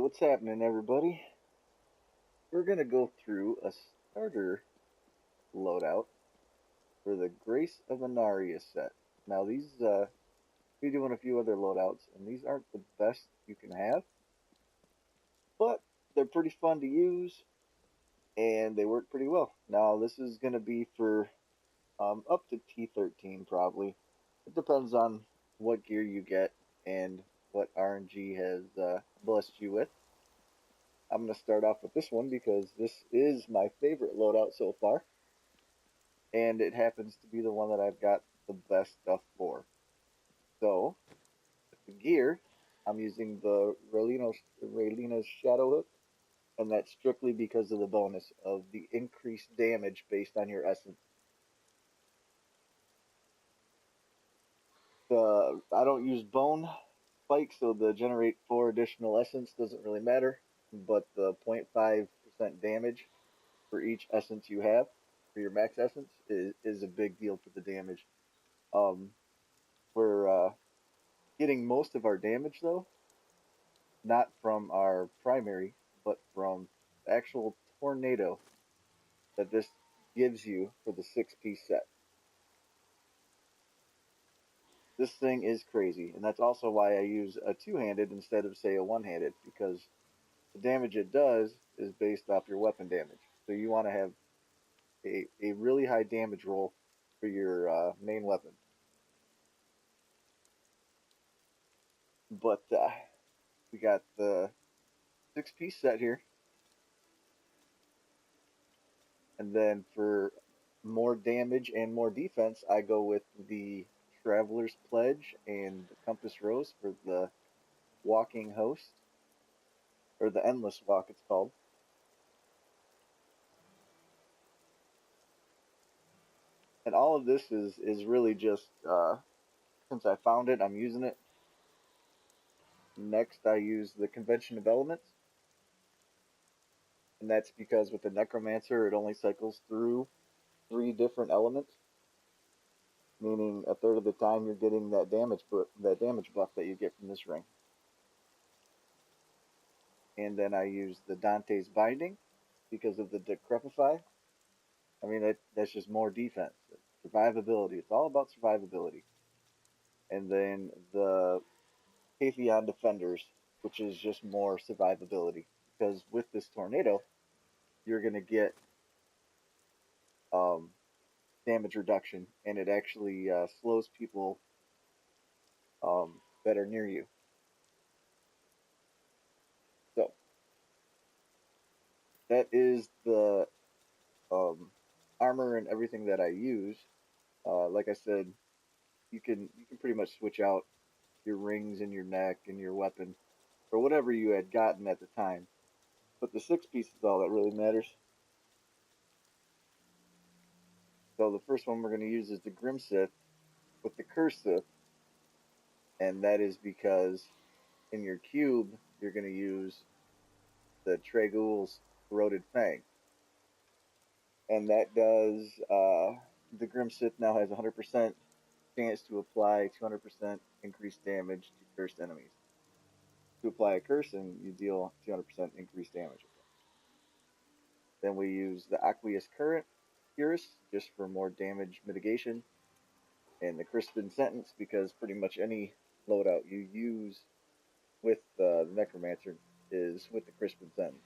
what's happening, everybody? We're gonna go through a starter loadout for the Grace of Inarius set. Now, we're doing a few other loadouts, and these aren't the best you can have, but they're pretty fun to use, and they work pretty well. Now, this is gonna be for up to T13 probably. It depends on what gear you get and what RNG has blessed you with. I'm going to start off with this one because this is my favorite loadout so far. And it happens to be the one that I've got the best stuff for. So, the gear, I'm using the Raylina's Shadow Hook. And that's strictly because of the bonus of the increased damage based on your essence. I don't use bone spike, so the generate 4 additional essence doesn't really matter. But the 0.5% damage for each essence you have for your max essence is a big deal for the damage. We're getting most of our damage though, not from our primary, but from the actual tornado that this gives you for the 6-piece set. This thing is crazy, and that's also why I use a two-handed instead of, say, a one-handed, because the damage it does is based off your weapon damage. So you want to have a really high damage roll for your main weapon. But we got the 6-piece set here. And then for more damage and more defense, I go with the Traveler's Pledge and the Compass Rose for the Walking Host, or the Endless Walk it's called. And all of this is really just, since I found it, I'm using it. Next, I use the Convention of Elements. And that's because with the Necromancer, it only cycles through 3 different elements. Meaning a third of the time you're getting that damage buff that you get from this ring. And then I use the Dante's Binding because of the Decrepify. I mean, that's just more defense. Survivability. It's all about survivability. And then the Paphion Defenders, which is just more survivability. Because with this tornado, you're going to get damage reduction, and it actually slows people that are near you. So that is the armor and everything that I use. Like I said, you can pretty much switch out your rings and your neck and your weapon for whatever you had gotten at the time. But the 6-piece is all that really matters. So the first one we're going to use is the Grim Sith with the Curse Sith, and that is because in your cube you're going to use the Tragul's Corroded Fang, and that does the Grim Sith now has 100% chance to apply 200% increased damage to cursed enemies. To apply a curse, and you deal 200% increased damage. Then we use the Aqueous Current Purist just for more damage mitigation, and the Crispin Sentence because pretty much any loadout you use with the Necromancer is with the Crispin Sentence.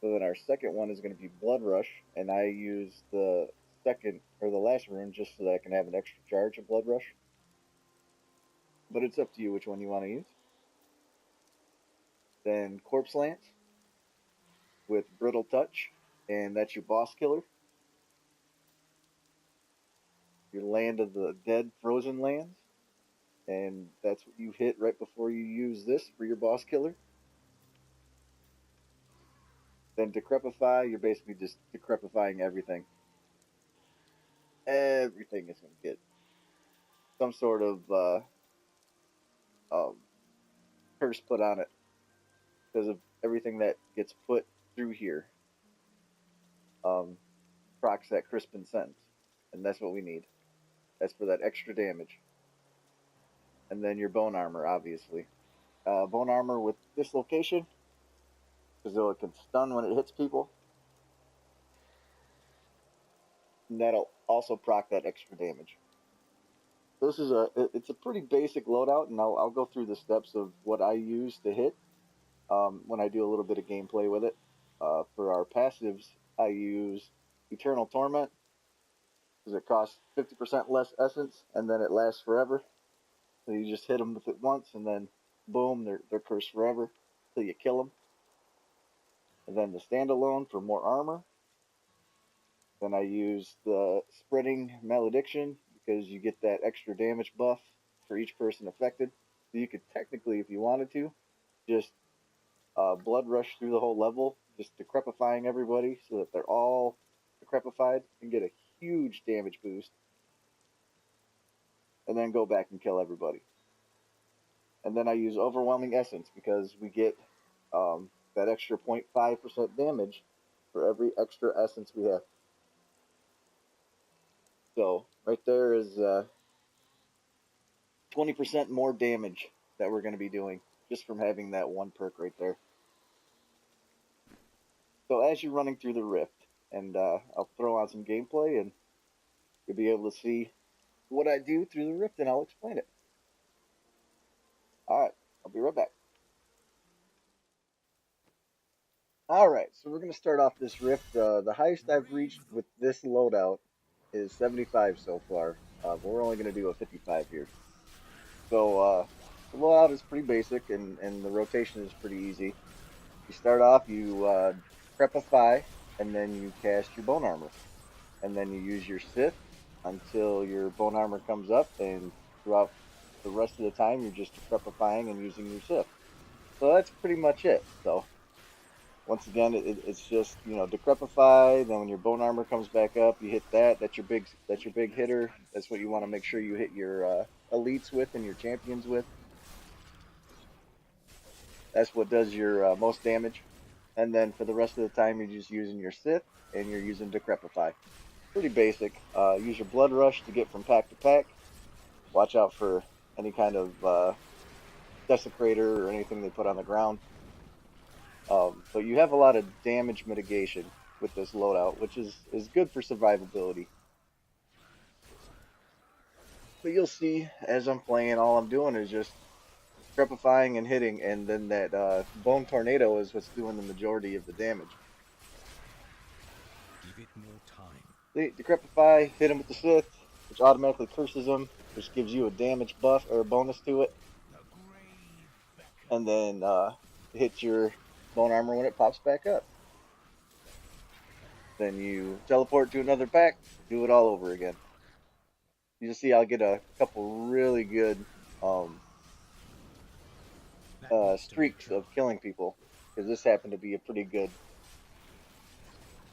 So then our second one is going to be Blood Rush, and I use the second or the last rune just so that I can have an extra charge of Blood Rush. But it's up to you which one you want to use. Then Corpse Lance with Brittle Touch, and that's your boss killer. Your Land of the Dead Frozen Lands, and that's what you hit right before you use this for your boss killer. Then Decrepify, you're basically just decrepifying everything. Everything is going to get some sort of curse put on it because of everything that gets put through here. Procs that Crispin Sentence, and that's what we need. That's for that extra damage. And then your bone armor, obviously. bone armor with dislocation, because though it can stun when it hits people. And that'll also proc that extra damage. This is it's a pretty basic loadout, and I'll go through the steps of what I use to hit when I do a little bit of gameplay with it. For our passives, I use Eternal Torment, because it costs 50% less essence, and then it lasts forever. So you just hit them with it once, and then boom, they're cursed forever till you kill them. And then the standalone for more armor. Then I use the Spreading Malediction, because you get that extra damage buff for each person affected. So you could technically, if you wanted to, just blood rush through the whole level, just decrepifying everybody so that they're all decrepified and get a huge damage boost. And then go back and kill everybody. And then I use Overwhelming Essence, because we get that extra 0.5% damage for every extra essence we have. So right there is 20% more damage that we're going to be doing just from having that one perk right there. So as you're running through the rift, and I'll throw on some gameplay, and you'll be able to see what I do through the rift, and I'll explain it. Alright, I'll be right back. Alright, so we're going to start off this rift. The highest I've reached with this loadout is 75 so far, but we're only going to do a 55 here. So the loadout is pretty basic, and the rotation is pretty easy. You start off, you Crepify, and then you cast your Bone Armor. And then you use your Sith until your Bone Armor comes up, and throughout the rest of the time, you're just Crepifying and using your Sith. So that's pretty much it. So once again, it's just, you know, Decrepify. Then when your Bone Armor comes back up, you hit that. That's your big hitter. That's what you want to make sure you hit your elites with and your champions with. That's what does your most damage. And then for the rest of the time, you're just using your Sith and you're using Decrepify. Pretty basic. Use your Blood Rush to get from pack to pack. Watch out for any kind of Desecrator or anything they put on the ground. But you have a lot of damage mitigation with this loadout, which is good for survivability. But you'll see, as I'm playing, all I'm doing is just Decrepifying and hitting, and then that Bone Tornado is what's doing the majority of the damage. Give it more time. Decrepify, hit him with the Sith, which automatically curses him, which gives you a damage buff or a bonus to it. And then hit your Bone Armor when it pops back up. Then you teleport to another pack, do it all over again. You see, I'll get a couple really good streaks of killing people, because this happened to be a pretty good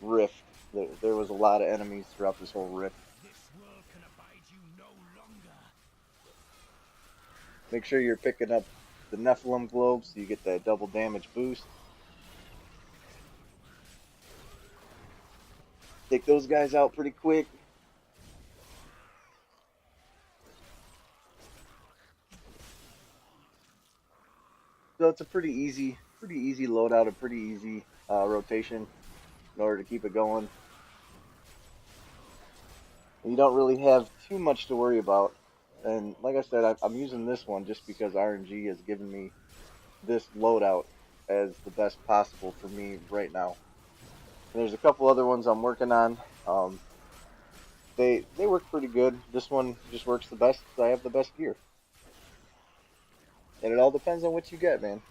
rift. There was a lot of enemies throughout this whole rift. Make sure you're picking up the Nephilim Globe so you get that double damage boost. Take those guys out pretty quick. So it's a pretty easy loadout, a pretty easy rotation in order to keep it going. And you don't really have too much to worry about. And like I said, I'm using this one just because RNG has given me this loadout as the best possible for me right now. And there's a couple other ones I'm working on. They work pretty good. This one just works the best because I have the best gear. And it all depends on what you get, man.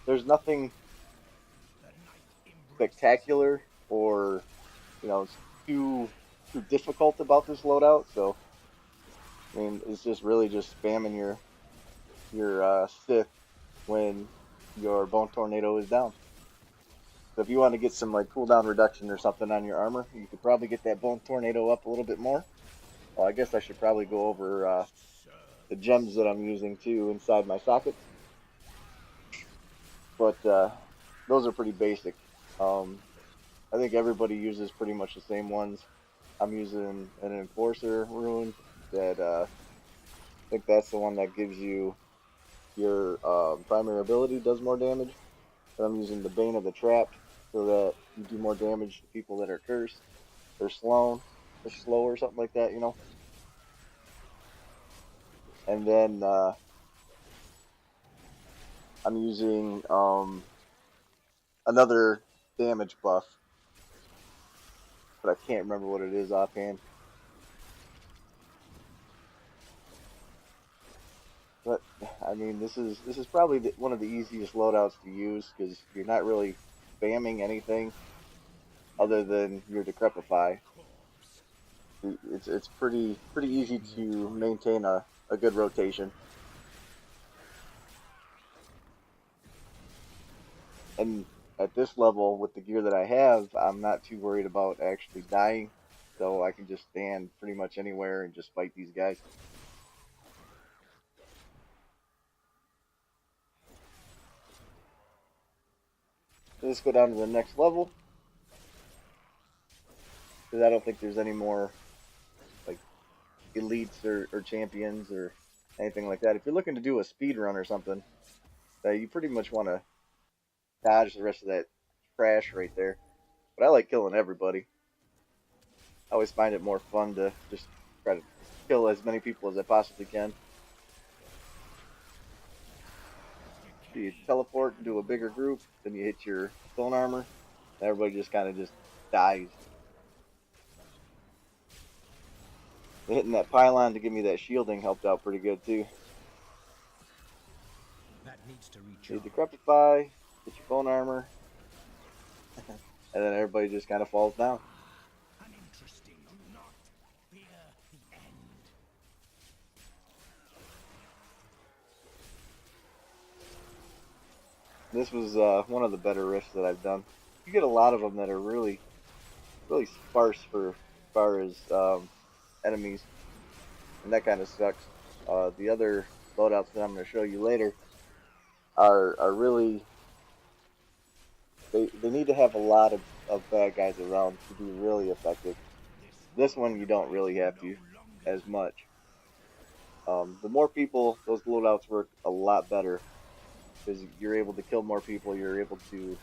There's nothing spectacular or, you know, too difficult about this loadout. So, I mean, it's just really just spamming your Sith when your Bone Tornado is down. So if you want to get some like cooldown reduction or something on your armor, you could probably get that Bone Tornado up a little bit more. Well, I guess I should probably go over the gems that I'm using too inside my sockets. But those are pretty basic. I think everybody uses pretty much the same ones. I'm using an Enforcer rune that I think that's the one that gives you your primary ability does more damage. But I'm using the Bane of the Trapped so that you do more damage to people that are cursed or slow or something like that, you know. And then I'm using another damage buff, but I can't remember what it is offhand. But I mean, this is probably one of the easiest loadouts to use because you're not really spamming anything other than your Decrepify. It's pretty easy to maintain a good rotation. And at this level, with the gear that I have, I'm not too worried about actually dying, so I can just stand pretty much anywhere and just fight these guys. Let's go down to the next level, because I don't think there's any more like elites or champions or anything like that. If you're looking to do a speed run or something, you pretty much want to dodge the rest of that trash right there. But I like killing everybody. I always find it more fun to just try to kill as many people as I possibly can. You teleport into a bigger group, then you hit your bone armor, and everybody just kind of just dies. And hitting that pylon to give me that shielding helped out pretty good too. That needs to reach. You Decrepify, get your bone armor, and then everybody just kind of falls down. Uninteresting or not, fear the end. This was one of the better rifts that I've done. You get a lot of them that are really sparse for as far as enemies, and that kind of sucks. The other loadouts that I'm going to show you later are really they need to have a lot of bad guys around to be really effective. This one you don't really have to as much. The more people, those loadouts work a lot better because you're able to kill more people. You're able to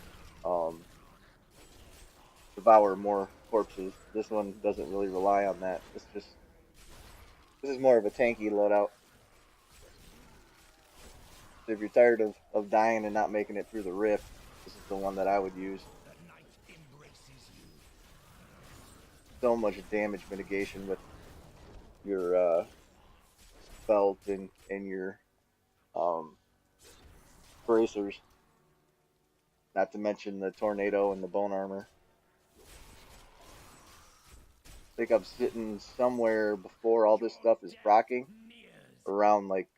devour more corpses. This one doesn't really rely on that. This is more of a tanky loadout. So if you're tired of dying and not making it through the rift, this is the one that I would use. So much damage mitigation with your belt and your bracers. Not to mention the tornado and the bone armor. I think I'm sitting somewhere before all this stuff is proccing around like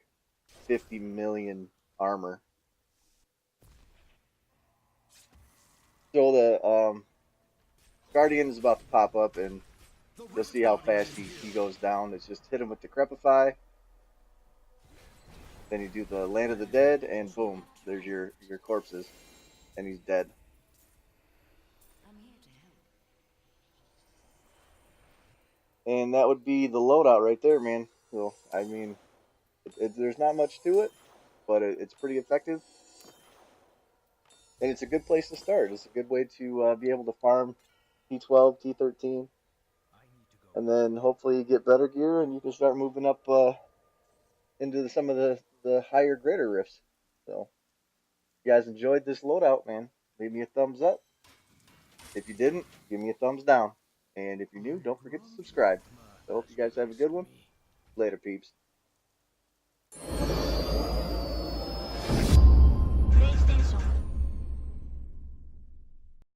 50 million armor. So the Guardian is about to pop up, and you'll see how fast he goes down. It's just hit him with the Decrepify. Then you do the Land of the Dead, and boom, there's your corpses, and he's dead. And that would be the loadout right there, man. So I mean, there's not much to it, but it's pretty effective, and it's a good place to start. It's a good way to be able to farm T12, T13, and then hopefully you get better gear, and you can start moving up into some of the higher greater rifts. So, if you guys enjoyed this loadout, man, leave me a thumbs up. If you didn't, give me a thumbs down. And if you're new, don't forget to subscribe. So, I hope you guys have a good one. Later, peeps.